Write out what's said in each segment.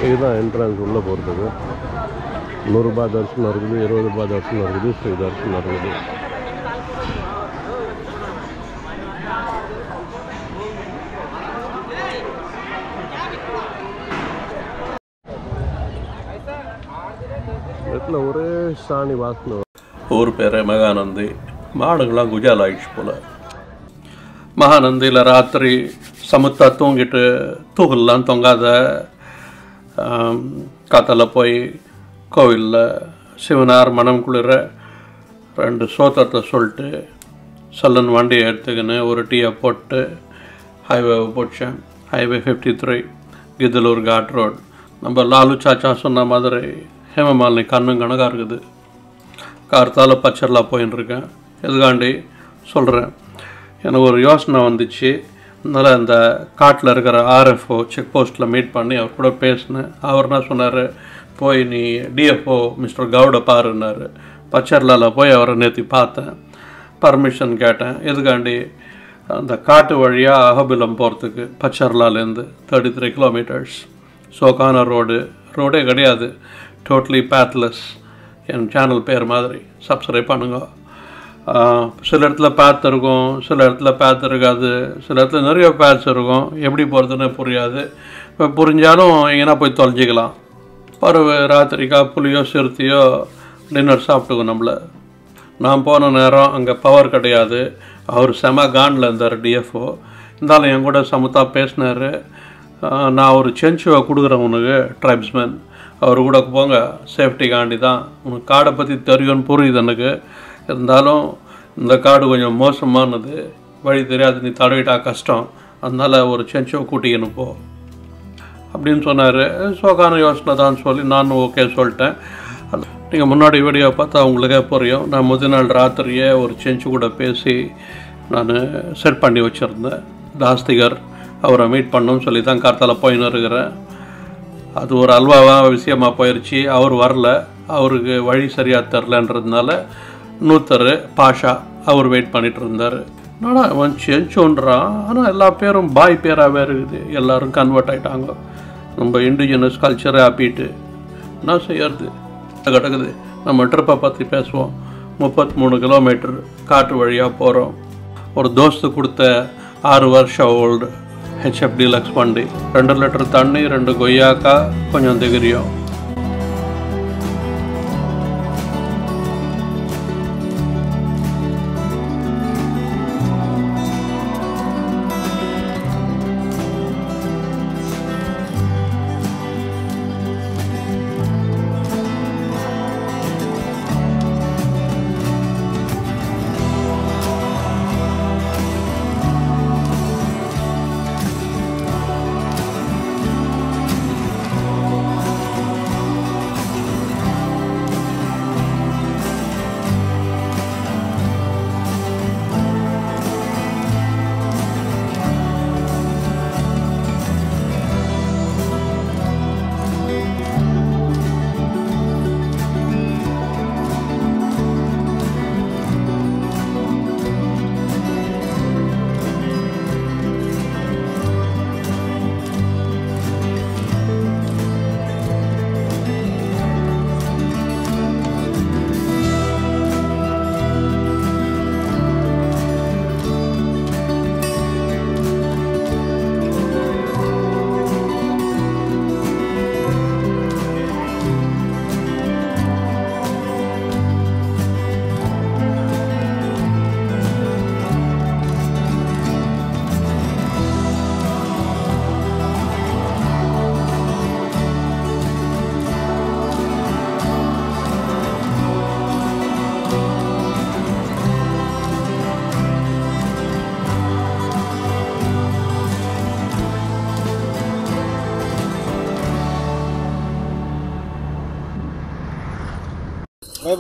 இதுதான் என்ட்ரன்ஸ் உள்ளே போகிறதுக்கு. 100 ரூபாய் தரிசனம் இருக்குது, 20 ரூபாய் தரிசனம் இருக்குது, ஃப்ரீ தரிசனம் இருக்குது. இடத்துல ஒரே சாணி வாசனை. ஊர் பேர் மகாநந்தி. மாடுங்களாம் குஜால் ஆயிடுச்சு போல். மகாநந்தியில் ராத்திரி சமுத்தா தூங்கிட்டு தூகலாம் தொங்காத காத்தால போய் கோவிலில் சிவனார் மனம் குளிர 2 சோத்திரத்தை சொல்லிட்டு சல்லன் வண்டியை எடுத்துக்கின்னு ஒரு டீயை போட்டு ஹைவேவை போச்சேன். Highway 53 Giddalur ghat road. நம்ம லாலு சாச்சா சொன்ன மாதிரி ஹேமமாலினி கண்ணும் கணக்காக இருக்குது. கார்த்தால் பச்சர்லாம் போயின்னு இருக்கேன். எதுக்காண்டி சொல்கிறேன், எனக்கு ஒரு யோசனை வந்துச்சு. அதனால் இந்த காட்டில் இருக்கிற RFO செக் போஸ்ட்டில் மீட் பண்ணி அவர் கூட பேசினேன். அவர் என்ன சொன்னார், போய் நீ DFO மிஸ்டர் கவுடை பாருன்னார். பச்சர்லாவில் போய் அவரை நேற்று பார்த்தேன், பர்மிஷன் கேட்டேன். எதுக்காண்டி, அந்த காட்டு வழியாக அகபிலம் போகிறதுக்கு பச்சர்லாலேருந்து 33 கிலோமீட்டர்ஸ். சோக்கான ரோடே கிடையாது, டோட்டலி பேத்லெஸ். என் சேனல் பேர் மாதிரி சப்ஸ்கிரைப் பண்ணுங்க. சில இடத்துல பேத் இருக்கும், சில இடத்துல பேத் இருக்காது, சில இடத்துல நிறைய பேத்ஸ் இருக்கும். எப்படி போகிறதுன்னு புரியாது. இப்போ புரிஞ்சாலும் எங்கன்னா போய் தொலைஞ்சிக்கலாம். பறவை ராத்திரிக்கா புலியோ சிறுத்தையோ டின்னர் சாப்பிட்டுக்கும் நம்மளை. நான் போன நேரம் அங்கே பவர் கிடையாது. அவர் செம காண்டில் இருந்தார் DFO. இருந்தாலும் என் கூட சமுத்தா பேசினார். நான் ஒரு சென்ச்சுவை கொடுக்குறேன் உனக்கு ட்ரைப்ஸ்மேன், அவர் கூட போங்க, சேஃப்டி காண்டி தான். உனக்கு காடை பற்றி தெரியும்னு புரியுது எனக்கு. இருந்தாலும் இந்த காடு கொஞ்சம் மோசமானது, வழி தெரியாது, நீ தடவிட்டா கஷ்டம், அதனால் ஒரு சென்ச்சோ கூட்டிக்கின்னு போ அப்படின்னு சொன்னார். சோகான யோசனை தான் சொல்லி நானும் ஓகே சொல்லிட்டேன். நீங்கள் முன்னாடி வீடியோ பார்த்தா உங்களுக்கே புரியும். நான் முதல் நாள் ராத்திரியே ஒரு சென்ச்சு கூட பேசி நான் செட் பண்ணி வச்சுருந்தேன். தாஸ்திகர் அவரை மீட் பண்ணணும்னு சொல்லி தான் கார்த்தால போயின்னு இருக்கிறேன். அது ஒரு அல்வாவாக விஷயமாக போயிடுச்சு. அவர் வரல, அவருக்கு வழி சரியாக தெரிலன்றதுனால நூத்தர் பாஷா அவர் வெயிட் பண்ணிகிட்டு இருந்தார். என்னடா அவன் சென்ச்சோன்றான், ஆனால் எல்லா பேரும் பாய் பேராகவே இருக்குது. எல்லோரும் கன்வெர்ட் ஆகிட்டாங்க. நம்ம இண்டிஜினஸ் கல்ச்சரை ஆப்பிட்டு என்ன செய்யறது கிடக்குது. நம்ம ட்ரிப்பை பற்றி பேசுவோம். 33 கிலோமீட்டர் காட்டு வழியாக போகிறோம். ஒரு தோஸ்து கொடுத்த 6 வருஷம் ஓல்டு HF டீலக்ஸ் வண்டி. 2 லிட்டர் தண்ணி, 2 கொய்யாக்கா, கொஞ்சம் திகிரியம்.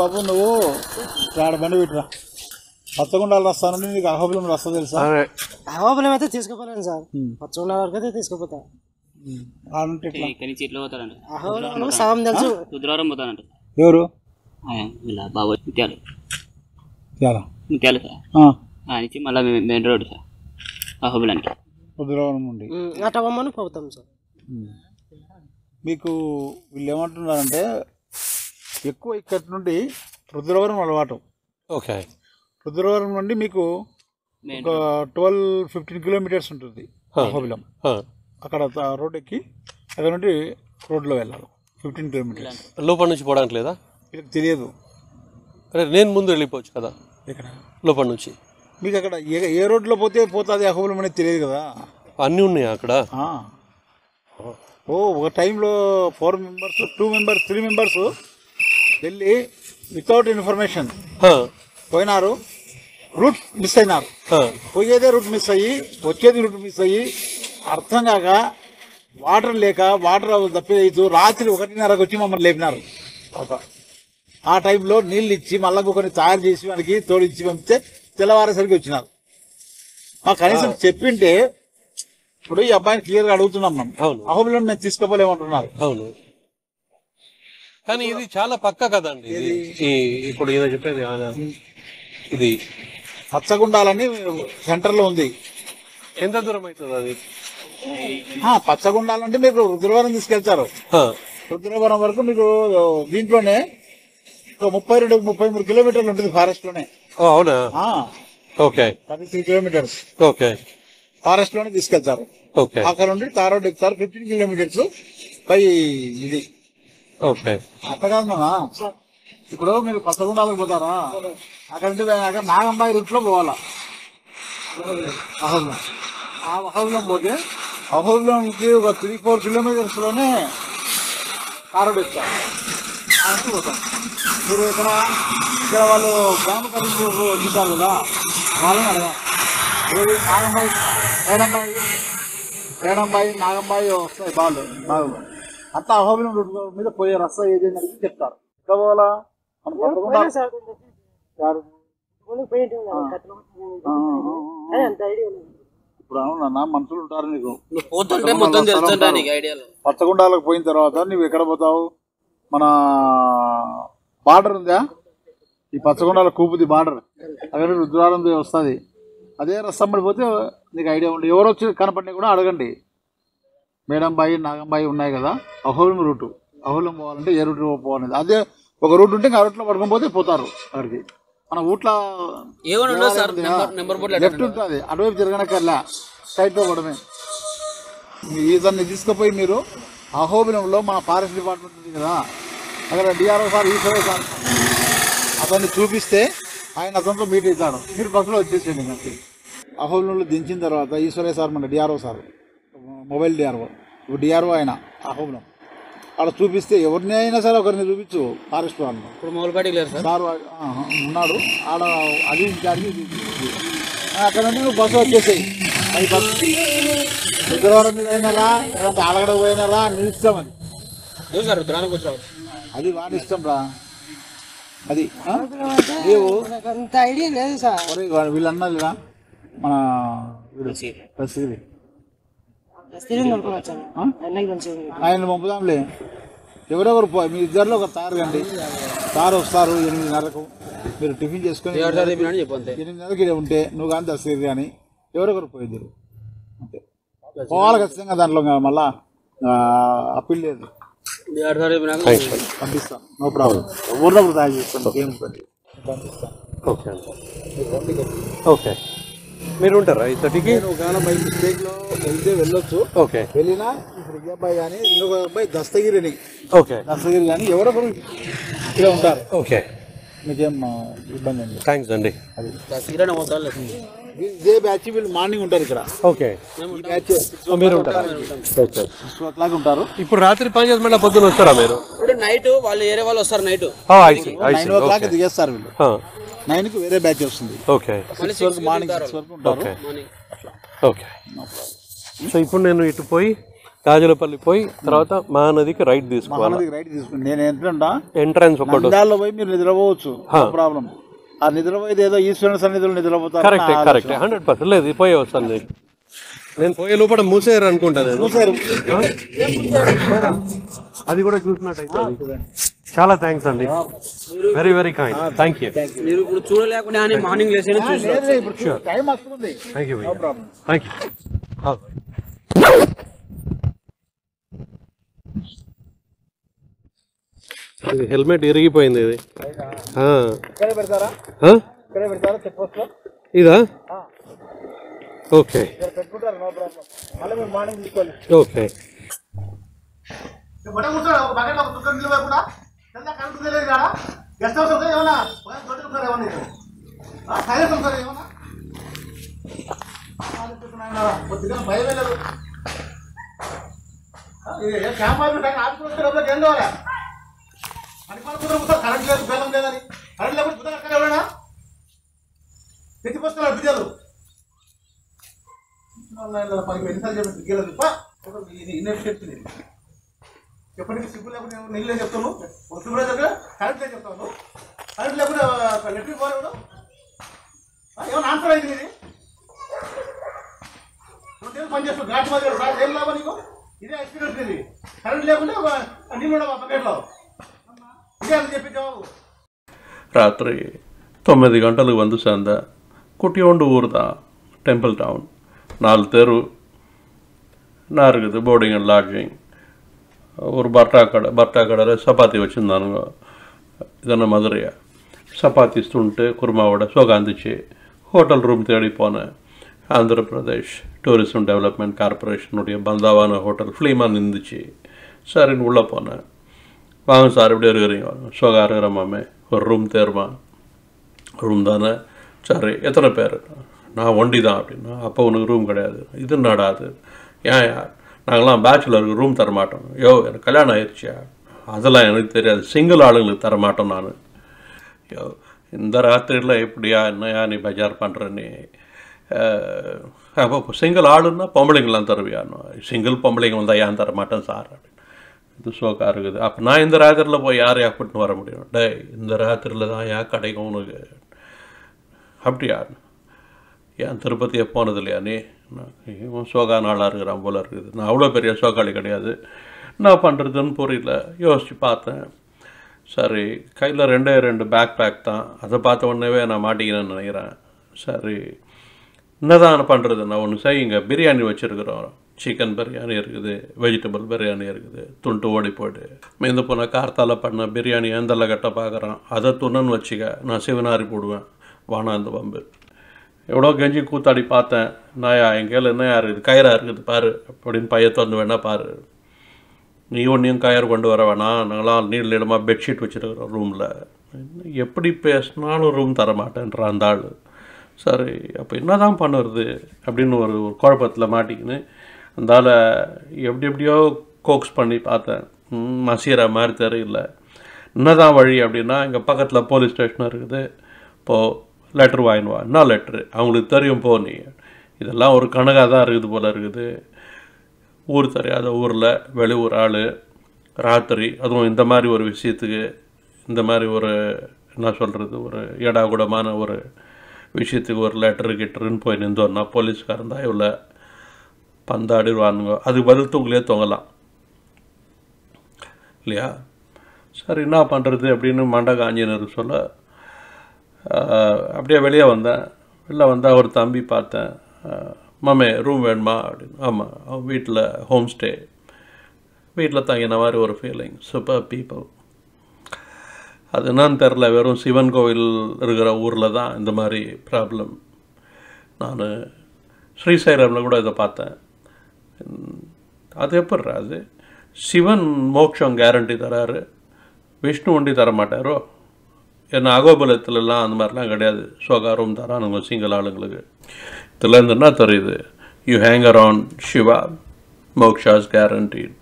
బాబు నువ్వు ఆడ బండి పెట్టరా పచ్చగుండాలు రస్తానండి నీకు అహోబిలం రస్తా తెలుసా? అహోబిలం అయితే తీసుకుపోలేను సార్, పచ్చగుండాల వరకు అయితే తీసుకుపోతా. అహోబిలం సగం తెలుసు. రుద్రవరం పోతానంట. ఎవరు బాబు ముత్యాలు సార్ నుంచి మళ్ళీ మెయిన్ రోడ్ సార్ అహోబిలానికి రుద్రవరం నుండి అట్లా బొమ్మని పోతాం సార్. మీకు వీళ్ళు ఏమంటున్నారంటే ఎక్కువ ఇక్కడి నుండి రుద్రవరం అలవాటు. ఓకే. రుద్రవరం నుండి మీకు ఒక 12-15 కిలోమీటర్స్ ఉంటుంది అహోబిలం. అక్కడ రోడ్ ఎక్కి అక్కడ నుండి రోడ్లో వెళ్ళాలి 15 కిలోమీటర్స్. లోపల నుంచి పోవడానికి లేదా? వీళ్ళకి తెలియదు. అరే నేను ముందు వెళ్ళిపోవచ్చు కదా ఇక్కడ లోపల నుంచి. మీకు అక్కడ ఏ రోడ్లో పోతుంది అహోబిలం అనేది తెలియదు కదా. అన్నీ ఉన్నాయి అక్కడ. ఒక టైంలో 4 మెంబర్స్ 2 మెంబర్స్ 3 మెంబర్స్ వెళ్ళి వితౌట్ ఇన్ఫర్మేషన్ పోయినారు. రూట్ మిస్ అయినారు. పోయేదే రూట్ మిస్ అయ్యి వచ్చేది రూట్ మిస్ అయ్యి అర్థం కాక వాటర్ లేక వాటర్ తప్పేది రాత్రి 1:30కి వచ్చి మమ్మల్ని లేపినారు. ఆ టైంలో నీళ్ళు ఇచ్చి మళ్ళా కొన్ని తయారు చేసి మనకి తోడిచ్చి పంపితే తెల్లవారేసరికి వచ్చినారు. మాకు కనీసం చెప్పింటే ఇప్పుడు ఈ అబ్బాయిని క్లియర్గా అడుగుతున్నాం మనం. అహోబిలం మేము తీసుకోపోలేమంటున్నారు. అవును, కానీ ఇది చాలా పక్క కదండి. ఇప్పుడు ఏదో చెప్పేది ఇది పచ్చగుండాలని సెంటర్లో ఉంది. ఎంత దూరం అవుతుంది అది? పచ్చగుండాలంటే మీకు రుద్రవరం తీసుకెళ్తారు. రుద్రవరం వరకు మీకు దీంట్లోనే 32-33 కిలోమీటర్లు ఉంటుంది ఫారెస్ట్ లోనే. అవునా? ఓకే. 33 కిలోమీటర్స్ ఓకే ఫారెస్ట్ లోనే తీసుకెళ్తారు. అక్కడ నుండి తార్ రోడ్ ఎక్కుతారు 15 కిలోమీటర్స్ పై ఇది. ఓకే. అక్కడ కాదన్నా ఇప్పుడు మీరు పచ్చగుండాలకు పోతారా? అక్కడ నుండి నాగంబాయి రూట్ లో పోవాలా అహోబిలం. ఆ అహోబిలం పోతే అహోబిలంకి ఒక 3-4 కిలోమీటర్స్ లోనే తార్ రోడ్ ఎక్కుతారు. పోతాం. మీరు ఇక్కడ వాళ్ళు గ్రామ పరిస్థితులు చూసారు కదా, వాళ్ళని అడగాలి. నాగంబాయి నాగంబాయి వస్తాయి బాగుంది బాగుంది అంతా అహోబిలం రూట్ మీద పోయే రస్తా ఏదైనా అడిగి చెప్తారు. ఎక్కడ పోవాలా? ఇప్పుడు అవునన్నా మనుషులు ఉంటారు నీకు. పచ్చగుండాలకు పోయిన తర్వాత నువ్వు ఎక్కడ పోతావు? మన బార్డర్ ఉందా, ఈ పచ్చగుండాల కూపుది బార్డర్, అక్కడ రుద్రవరం వస్తుంది. అదే రస్తం పడిపోతే నీకు ఐడియా ఉండి ఎవరు వచ్చి కనపడినా కూడా అడగండి. మేడంబాయి నాగంబాయి ఉన్నాయి కదా, అహోబిలం రూటు. అహోబిలం పోవాలంటే ఏ రూట్ పోవాలనేది అదే ఒక రూట్ ఉంటే ఆ రూట్లో పడుకొని పోతే పోతారు అక్కడికి. మన ఊట్లో లెఫ్ట్ ఉంటుంది, అటువైపు తిరగనక్కర్లా, స్ట్రైట్లో పడమే. ఇతన్ని తీసుకుపోయి మీరు అహోబిలంలో మన ఫారెస్ట్ డిపార్ట్మెంట్ ఉంది కదా, అక్కడ డిఆర్ఓ సార్ ఈశ్వరయ్య సార్ అతన్ని చూపిస్తే ఆయన అతనితో మీట్ అవుతాడు. మీరు బస్సులో వచ్చేసేయండి. నాకు అహోబిలంలో దించిన తర్వాత ఈశ్వరయ్య సార్ మన డిఆర్ఓ సార్, మొబైల్ డిఆర్ఓ, ఇప్పుడు డిఆర్ఓ ఆయన అహోబిలం అక్కడ చూపిస్తే ఎవరిని అయినా సరే ఒకరిని చూపించు ఫారెస్ట్ వాళ్ళు. సార్ ఉన్నాడు ఆడ, అది అడిగి అక్కడ నుండి నువ్వు బస్సు వచ్చేసాయి. అది బస్సు రుద్రవరం మీద అయినారా లేదంటే ఆలగడ పోయినారా నీ ఇష్టం. అది వాడి ఇష్టం రా. అది ఐడియా లేదు సార్. వీళ్ళు అన్నదిరా మన ఆయన పంపుదాంలే. ఎవరెవరు మీ ఇద్దరిలో ఒక తారు కండి. తారు వస్తారు 8:30కు, మీరు టిఫిన్ చేసుకొని 8:30కి ఉంటే నువ్వు కానీ దస్తగిరి కానీ ఎవరెవరు పోయిద్దరు అంతే. పోవాలి ఖచ్చితంగా. దాంట్లో మళ్ళా అప్పీల్ లేదు. పంపిస్తాను, నో ప్రాబ్లం. ఊరినప్పుడు తయారు చేస్తాను. ఏం పంపిస్తాను. ఓకే. మీరు ఉంటారా ఇతడికి? ఒకవేళ బై మిస్టేక్లో వెళ్తే వెళ్ళొచ్చు. ఓకే. వెళ్ళినా ఇప్పుడు ఈ అబ్బాయి కానీ ఇంకొక అబ్బాయి దస్తగిరిని, ఓకే దస్తగిరి కానీ ఎవరొకరు ఇక్కడ ఉంటారు. ఓకే. మీకేం ఇబ్బంది అండి? థ్యాంక్స్ అండి. అది ఇదే బ్యాచ్ వీళ్ళు మార్నింగ్ ఉంటారు ఇక్కడ. ఓకే. ఈ బ్యాచ్ మీరు ఉంటారా? 6 o'clock ఉంటారు. ఇప్పుడు రాత్రి పని చేసి మళ్ళీ పొద్దున వస్తారా మీరు? ఇప్పుడు నైట్ వాళ్ళు వేరే వాళ్ళు వస్తారు. నైట్ 9 o'clock దిగేస్తారు వీళ్ళు. 9కి వేరే బ్యాచ్ వస్తుంది. ఓకే. 6 వరకు మార్నింగ్ 6 వరకు ఉంటారు. ఓకే. సో ఇప్పుడు నేను ఇటు పోయి రాజులపల్లి పోయి తర్వాత మహానదికి రైట్ తీసుకోవాలి. మహానదికి రైట్ తీసుకుని నేను ఎంట్రెంటా ఎంట్రన్స్ ఒకటి నంద్యాలలో పోయి మీరు నిద్రపోవచ్చు, ప్రాబ్లం. ఆ నిద్రపోయేది ఏదో ఈశ్వరుని సన్నిధిలో నిద్రపోతారు. కరెక్ట్ 100% లేదు పోయే వస్తాను. నేను పోయే లోపల మూసేయరు అనుకుంటాను. అది కూడా చూసినట్టయితే చాలా థ్యాంక్స్ అండి, very very kind, thank you. మీరు ఇప్పుడు చూడలేకుండా మార్నింగ్ లేచి టైం వస్తుంది. Thank you thank you. ఇది హెల్మెట్ ఇరిగిపోయింది. ఇది ఇక్కడే పెడతారా? ఇక్కడే పెడతారా చెక్ పోస్ట్ లో? ఇదా? ఓకే పెట్టుకుంటారు, నో ప్రాబ్లం. మళ్ళీ మీరు మార్నింగ్ తీసుకోవాలి. ఓకే. గెస్ట్ హౌస్ ఏమన్నా భయం లేదు. క్యాంప్ ఆఫీస్ ఏం కావాలా? కరెంట్ లేదు, బెల్లం లేదని. కరెంట్ లేకపోతే అక్కడ ఎవరైనా ఎత్తిపోస్తున్నారు బిడ్డలు. ఎప్పటికీ సిగ్గు లేకుండా నీళ్ళే చెప్తాను, సిగ్గు దగ్గర కరెంట్ లేదు చెప్తాను. కరెంట్ లేకుండా ఎలక్ట్రిక్ పోలేడు. ఏమన్నా ఆన్సర్ అయింది ఇది? పనిచేస్తాను ఘాటి మాది సార్, ఏం లాభం నీకు? ఇదే ఎక్స్పీరియన్స్ ఇది. కరెంట్ లేకుండా నీళ్ళు ఉండవు పకెట్లో. ఇదే అని చెప్పి జవాబు. ராத்திரி 9 கண்டலுக்கு வந்து சேர்ந்த குட்டியோண்டு ஊர் தான் டெம்பிள் டவுன். 4 தெரு நான் இருக்குது, போர்டிங் அண்ட் லாட்ஜிங். ஒரு பர்ட்டா கடையில் சப்பாத்தி வச்சுருந்தானுங்க. இதென்ன மதுரையா சப்பாத்தி துண்டு குருமாவோட சோகாந்துச்சு. ஹோட்டல் ரூம் தேடி போனேன். ஆந்திர பிரதேஷ் டூரிசம் டெவலப்மெண்ட் கார்பரேஷனுடைய பந்தாவான ஹோட்டல் ஃப்ளீமாக நின்றுச்சு. சரின்னு உள்ளே போனேன். வாங்க சார் எப்படி இருக்கிறீங்க? சோகா இருக்கிறமாமே, ஒரு ரூம் தேருமா? ரூம் தானே, சரி எத்தனை பேர்? நான் ஒண்டி தான் அப்படின்னா. அப்போ உனக்கு ரூம் கிடையாது. இது நடாது ஏன் யார்? நாங்களாம் பேச்சுலருக்கு ரூம் தரமாட்டோம். யோ எனக்கு கல்யாணம் ஆயிடுச்சியா? அதெல்லாம் எனக்கு தெரியாது, சிங்கிள் ஆளுங்களுக்கு தரமாட்டோம் நான். யோ இந்த ராத்திரியில் எப்படியா என்னையா நீ பஜார் பண்ணுறேன்னு? அப்போ சிங்கிள் ஆளுன்னா பொம்பளைங்களாம் தருவியான்னு. சிங்கிள் பொம்பளைங்க வந்தால் ஏன் தரமாட்டேன் சார்? இது சோக்கா இருக்குது. அப்போ நான் இந்த ராத்திரியில் போய் யாரையா கூட்டின்னு வர முடியும்? டே இந்த ராத்திரியில் தான் ஏன் கிடைக்கும் உனக்கு? அப்படியா? ஏன் திருப்பதியை போனது இல்லையா நீ? இவன் சோகா நாளாக இருக்கிறான் போல இருக்குது. நான் அவ்வளோ பெரிய சோக்காளி கிடையாது. நான் பண்ணுறதுன்னு புரியல. யோசித்து பார்த்தேன். சரி கையில் 2 பேக் தான். அதை பார்த்த உடனேவே நான் மாட்டிக்கிறேன்னு நினைக்கிறேன். சரி என்னதான் பண்ணுறது? நான் ஒன்று செய்யுங்க, பிரியாணி வச்சுருக்குறோம். சிக்கன் பிரியாணி இருக்குது, வெஜிடபிள் பிரியாணி இருக்குது. துண்டு ஓடி போய்ட்டு மீந்து போன கார்த்தால பண்ண பிரியாணி எந்தல்ல கட்ட பார்க்குறான். அதை துணுன்னு வச்சுக்க, நான் சிவனாரி போடுவேன். வானா அந்த பம்பு எவ்வளோ கெஞ்சி கூத்தாடி பார்த்தேன். நாயா என் கையில் என்ன யார் இருக்குது? கயிறாக இருக்குது பாரு அப்படின்னு பையத்து வந்து வேணா பாரு. நீ ஒன்றையும் கயிறு கொண்டு வர வேணாம், நாங்களாம் நீளமாக பெட்ஷீட் வச்சுருக்குறோம் ரூமில். எப்படி பேசினாலும் ரூம் தரமாட்டேன்றான் அந்த ஆள். சரி அப்போ என்ன தான் பண்ணுறது அப்படின்னு ஒரு குழப்பத்தில் மாட்டிக்கின்னு அந்த ஆளை எப்படியோ கோக்ஸ் பண்ணி பார்த்தேன். மசீரா மாதிரி தெரியல. என்ன தான் வழி அப்படின்னா, இங்கே பக்கத்தில் போலீஸ் ஸ்டேஷன் இருக்குது, இப்போது லெட்ரு வாங்கினுவா. என்ன லெட்ரு? அவங்களுக்கு தெரியும் போ நீ. இதெல்லாம் ஒரு கணக்காக தான் இருக்குது போல் இருக்குது. ஊர் தெரியாத ஊரில் வெளியூர் ஆள் ராத்திரி, அதுவும் இந்த மாதிரி ஒரு விஷயத்துக்கு, இந்த மாதிரி ஒரு என்ன சொல்கிறது, ஒரு ஏடாகூடமான ஒரு விஷயத்துக்கு ஒரு கிட்டருன்னு போய் நின்றோன்னா போலீஸ்காரன் தான் இவ்வளோ பந்தாடிடுவானுங்க. அதுக்கு பதில் தூங்கலே தொங்கலாம் இல்லையா? சரி என்ன பண்ணுறது அப்படின்னு மண்டை காஞ்சினர் சொல்ல அப்படியே வெளியே வந்தேன். வெளில வந்தால் ஒரு தம்பி பார்த்தேன். மாமே ரூம் வேணுமா அப்படின்னு. ஆமாம், அவன் வீட்டில் ஹோம் ஸ்டே, வீட்டில் தங்கின மாதிரி ஒரு ஃபீலிங். Super people. அது என்னன்னு தெரில, வெறும் சிவன் கோவில் இருக்கிற ஊரில் தான் இந்த மாதிரி ப்ராப்ளம். நான் ஸ்ரீசைலமில் கூட இதை பார்த்தேன். அது எப்பட்றா? அது சிவன் மோட்சம் கேரண்டி தராரு, விஷ்ணு ஒண்டி தரமாட்டாரோ? ஏன்னா அகோபலத்துலலாம் அந்த மாதிரிலாம் கிடையாது. சோகாரம் தரானுங்க சிங்கிள் ஆளுங்களுக்கு. இதில் இருந்து என்ன தெரியுது? You hang around Shiva, moksha is guaranteed.